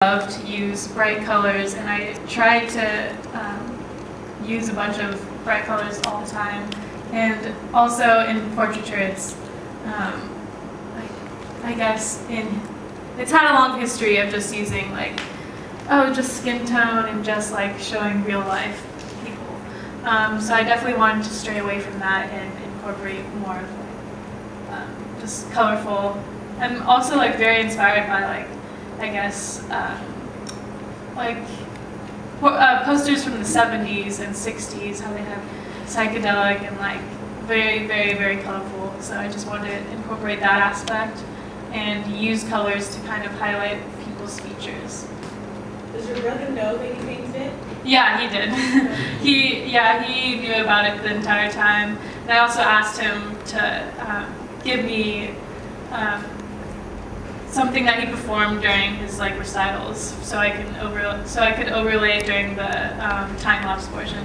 love to use bright colors, and I try to use a bunch of bright colors all the time. And also in portraitures, I guess it's had a long history of just using just skin tone and just showing real life people. So I definitely wanted to stray away from that and incorporate more of just colorful. I'm also very inspired by posters from the 70s and 60s, how they have psychedelic and very, very, very colorful. So I just wanted to incorporate that aspect and use colors to kind of highlight people's features. Does your brother know that you painted it? Yeah, he did. he knew about it the entire time. And I also asked him to give me something that he performed during his recitals, so I could overlay during the time lapse portion.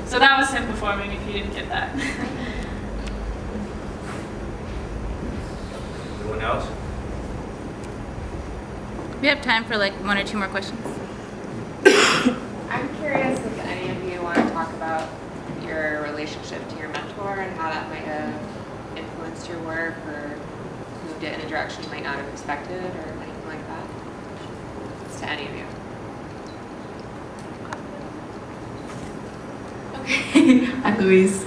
So that was him performing. If you didn't get that. Anyone else? We have time for one or two more questions. I'm curious if any of you want to talk about your relationship to your mentor and how that might have influenced your work or moved it in a direction you might not have expected or anything like that. It's to any of you. Okay, I'm Louise.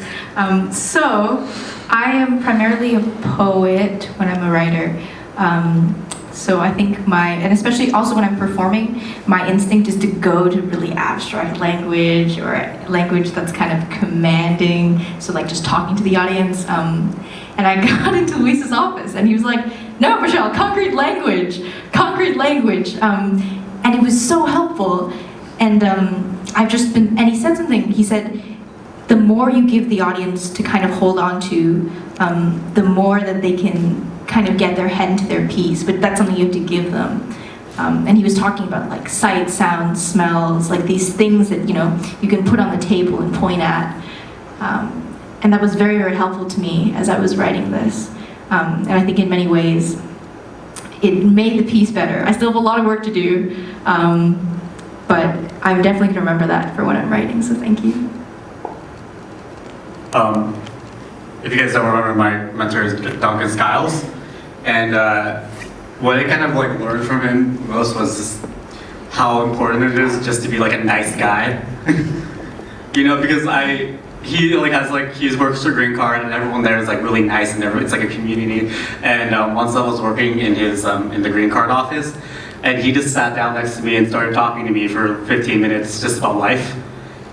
So I am primarily a poet when I'm a writer. So I think and especially also when I'm performing, my instinct is to go to really abstract language or language that's kind of commanding. So just talking to the audience. And I got into Luis's office and he was like, "No, Michelle, concrete language. And it was so helpful. And and he said something. He said, the more you give the audience to kind of hold on to, the more that they can kind of get their head into their piece, but that's something you have to give them. And he was talking about sight, sound, smells, these things that you can put on the table and point at. And that was very, very helpful to me as I was writing this. And I think in many ways, it made the piece better. I still have a lot of work to do, but I'm definitely going to remember that for when I'm writing, so thank you. If you guys don't remember, my mentor is Duncan Skiles, and what I kind of learned from him most was just how important it is just to be a nice guy. Because he works for Green Card, and everyone there is really nice, and it's a community. And once I was working in his in the Green Card office, and he just sat down next to me and started talking to me for 15 minutes just about life.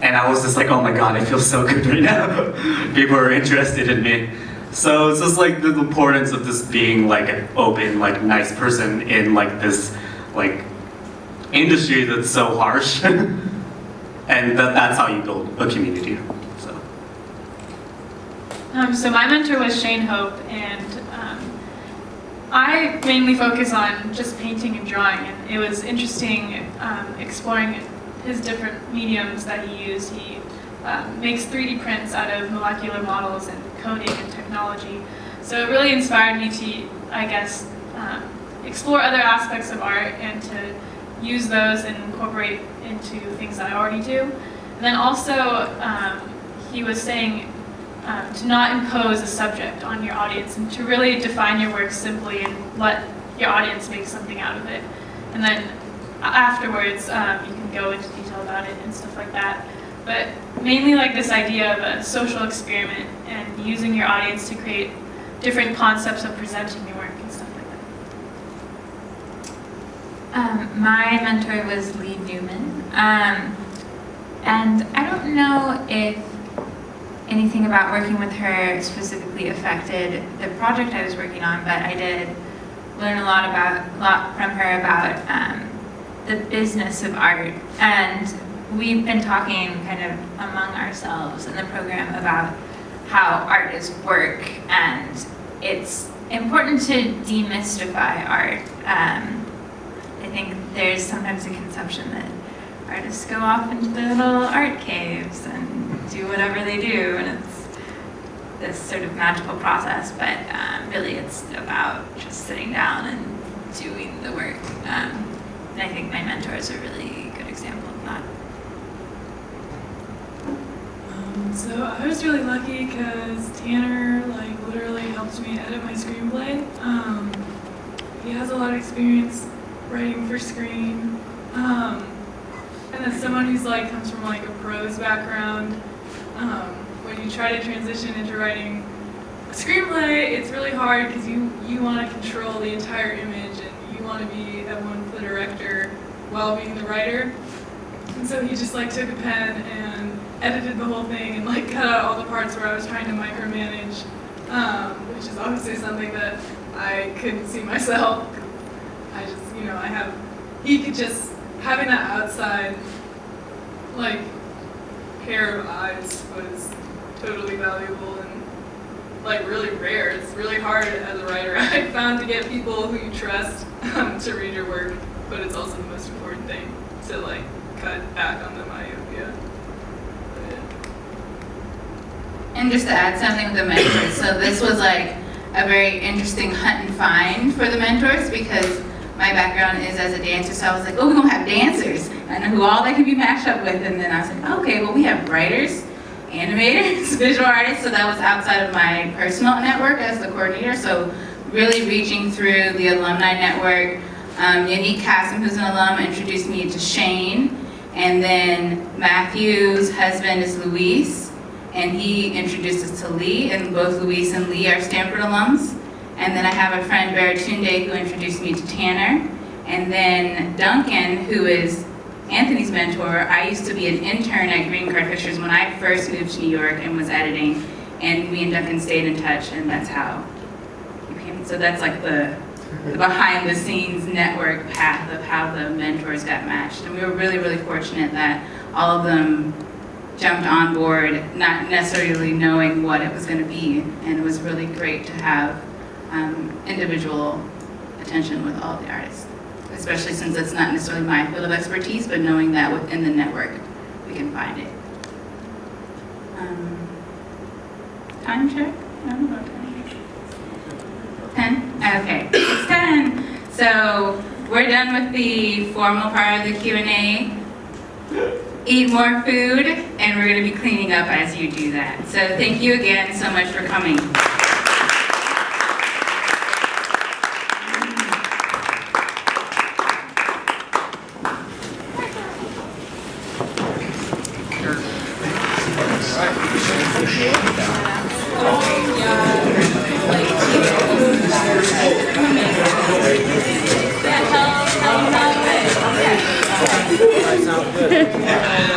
And I was just oh my god, I feel so good right now. People are interested in me. So it's just the importance of just being an open, nice person in this industry that's so harsh. And that's how you build a community. So my mentor was Shane Hope, and I mainly focus on just painting and drawing, and it was interesting exploring his different mediums that he used. He makes 3D prints out of molecular models and coding and technology. So it really inspired me to, I guess, explore other aspects of art and to use those and incorporate into things that I already do. And then also, he was saying to not impose a subject on your audience and to really define your work simply and let your audience make something out of it. And then afterwards, you can go into detail about it and stuff like that. But mainly this idea of a social experiment and using your audience to create different concepts of presenting your work and stuff like that. My mentor was Lee Newman. And I don't know if anything about working with her specifically affected the project I was working on, but I did learn a lot from her about the business of art. And we've been talking kind of among ourselves in the program about how art is work, and it's important to demystify art. I think there's sometimes a conception that artists go off into their little art caves and do whatever they do, and it's this sort of magical process, but really it's about just sitting down and doing the work. And I think my mentor is a really good example of that. So I was really lucky because Tanner literally helped me edit my screenplay. He has a lot of experience writing for screen. And as someone who's comes from a prose background, when you try to transition into writing a screenplay, it's really hard because you want to control the entire image and you want to be a one-foot director while being the writer. And so he just took a pen and edited the whole thing and cut out all the parts where I was trying to micromanage, which is obviously something that I couldn't see myself. I just, he could just, having that outside, pair of eyes was totally valuable and really rare. It's really hard as a writer, I found, to get people who you trust to read your work, but it's also the most important thing to cut back on the myopia. And just to add something with the mentors, so this was a very interesting hunt and find for the mentors because my background is as a dancer, so I was oh, we're gonna have dancers. I know who all they can be matched up with, and then I was okay, well we have writers, animators, visual artists, so that was outside of my personal network as the coordinator, so really reaching through the alumni network. Unique Cassim, who's an alum, introduced me to Shane, and then Matthew's husband is Luis, and he introduced us to Lee, and both Luis and Lee are Stanford alums. And then I have a friend, Baratunde, who introduced me to Tanner. And then Duncan, who is Anthony's mentor. I used to be an intern at Green Card Pictures when I first moved to New York and was editing. And me and Duncan stayed in touch, and that's how we became. So that's the behind the scenes network path of how the mentors got matched. And we were really, really fortunate that all of them jumped on board, not necessarily knowing what it was going to be. And it was really great to have individual attention with all the artists, especially since it's not necessarily my field of expertise, but knowing that within the network we can find it. Time check? I don't know about time. 10? Okay, it's 10. So we're done with the formal part of the Q&A. Eat more food, and we're going to be cleaning up as you do that. So thank you again so much for coming. Sounds good.